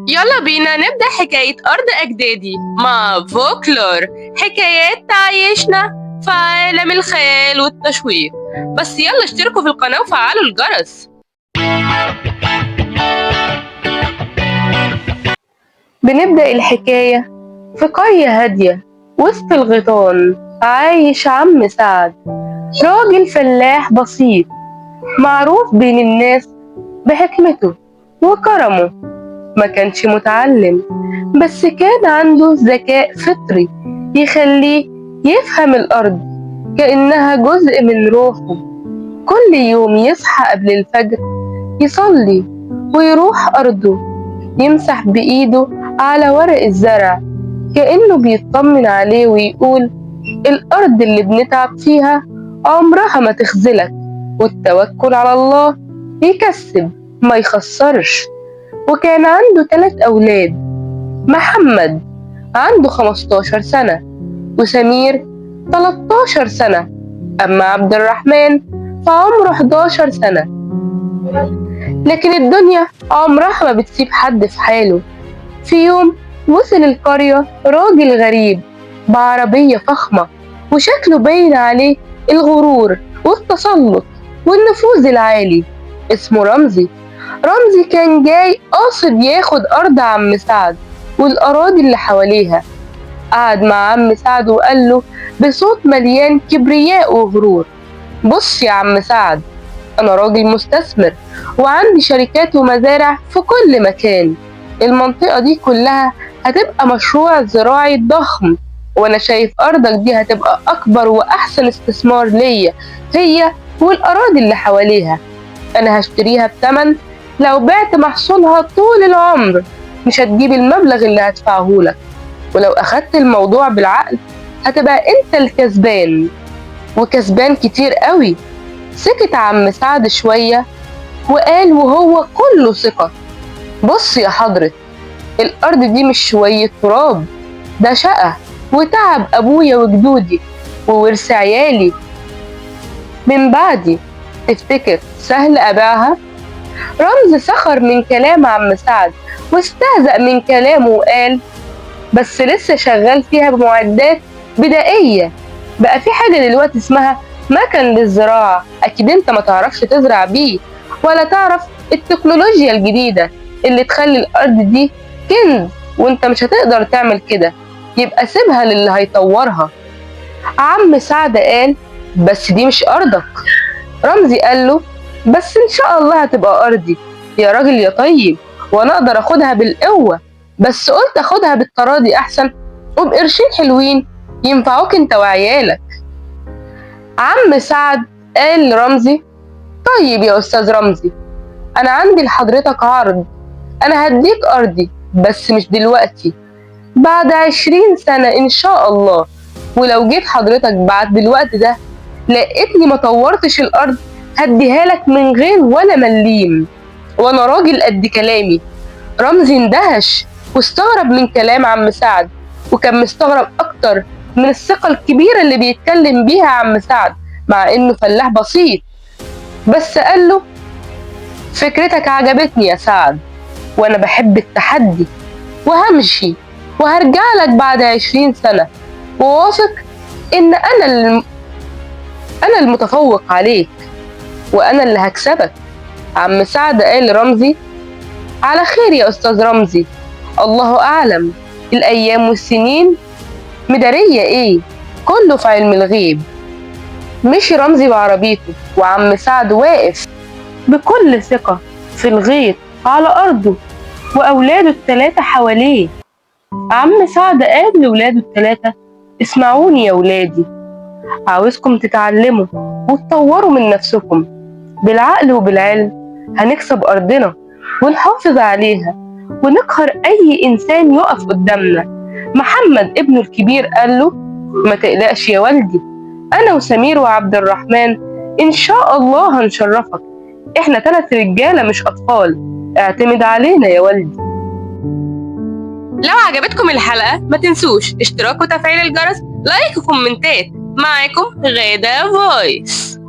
يلا بينا نبدأ حكاية أرض أجدادي مع فولكلور. حكايات تعيشنا في عالم الخيال والتشويق. بس يلا اشتركوا في القناة وفعلوا الجرس. بنبدأ الحكاية في قرية هادية وسط الغيطان. عايش عم سعد، راجل فلاح بسيط معروف بين الناس بحكمته وكرمه. ما كانش متعلم، بس كان عنده ذكاء فطري يخليه يفهم الأرض كأنها جزء من روحه. كل يوم يصحى قبل الفجر، يصلي ويروح أرضه، يمسح بإيده على ورق الزرع كأنه بيطمن عليه ويقول الأرض اللي بنتعب فيها عمرها ما تخذلك، والتوكل على الله يكسب ما يخسرش. وكان عنده 3 أولاد: محمد عنده 15 سنة، وسمير 13 سنة، أما عبد الرحمن فعمره 11 سنة. لكن الدنيا عمرها ما بتسيب حد في حاله. في يوم وصل القرية راجل غريب بعربية فخمة، وشكله باين عليه الغرور والتسلط والنفوذ العالي. اسمه رمزي. رمزي كان جاي قاصد ياخد أرض عم سعد والأراضي اللي حواليها. قعد مع عم سعد وقال له بصوت مليان كبرياء وغرور: بص يا عم سعد، أنا راجل مستثمر وعندي شركات ومزارع في كل مكان. المنطقة دي كلها هتبقى مشروع زراعي ضخم، وأنا شايف أرضك دي هتبقى أكبر وأحسن استثمار ليا، هي والأراضي اللي حواليها. أنا هشتريها بتمن لو بعت محصولها طول العمر مش هتجيب المبلغ اللي هدفعهولك، ولو أخدت الموضوع بالعقل هتبقى أنت الكسبان، وكسبان كتير قوي. سكت عم سعد شوية وقال وهو كله ثقة: بص يا حضرة، الأرض دي مش شوية تراب، ده شقة وتعب أبويا وجدودي وورث عيالي من بعدي. تفتكر سهل أبيعها؟ رمز سخر من كلام عم سعد واستهزأ من كلامه وقال: بس لسه شغال فيها بمعدات بدائية، بقى في حاجة دلوقتي اسمها مكن للزراعة، أكيد أنت ما تعرفش تزرع بيه ولا تعرف التكنولوجيا الجديدة اللي تخلي الأرض دي كنز، وأنت مش هتقدر تعمل كده، يبقى سيبها للي هيطورها. عم سعد قال: بس دي مش أرضك. رمزي قال له: بس إن شاء الله هتبقى أرضي يا راجل يا طيب، وأنا أقدر أخدها بالقوة، بس قلت أخدها بالتراضي أحسن وبقرشين حلوين ينفعوك أنت وعيالك. عم سعد قال لرمزي: طيب يا أستاذ رمزي، أنا عندي لحضرتك عرض، أنا هديك أرضي بس مش دلوقتي، بعد 20 سنة إن شاء الله. ولو جيت حضرتك بعد الوقت ده لقيتني ما طورتش الأرض هديها لك من غير ولا مليم، وأنا راجل قد كلامي. رمزي اندهش واستغرب من كلام عم سعد، وكان مستغرب أكتر من الثقة الكبيرة اللي بيتكلم بيها عم سعد مع إنه فلاح بسيط. بس قال له: فكرتك عجبتني يا سعد، وأنا بحب التحدي، وهمشي وهرجع لك بعد 20 سنة وواثق إن أنا المتفوق عليك وأنا اللي هكسبك. عم سعد قال لرمزي: على خير يا أستاذ رمزي، الله أعلم، الأيام والسنين مدارية إيه، كله في علم الغيب. مشي رمزي بعربيته وعم سعد واقف بكل ثقة في الغيط على أرضه وأولاده ال3 حواليه. عم سعد قال لولاده ال3: اسمعوني يا ولادي، عاوزكم تتعلموا وتطوروا من نفسكم، بالعقل وبالعلم هنكسب أرضنا ونحافظ عليها ونقهر أي إنسان يقف قدامنا. محمد ابنه الكبير قال له: ما تقلقش يا والدي، أنا وسمير وعبد الرحمن إن شاء الله هنشرفك، إحنا 3 رجالة مش أطفال، اعتمد علينا يا والدي. لو عجبتكم الحلقة ما تنسوش اشتراك وتفعيل الجرس، لايك وكومنتات. معاكم غادة فويس.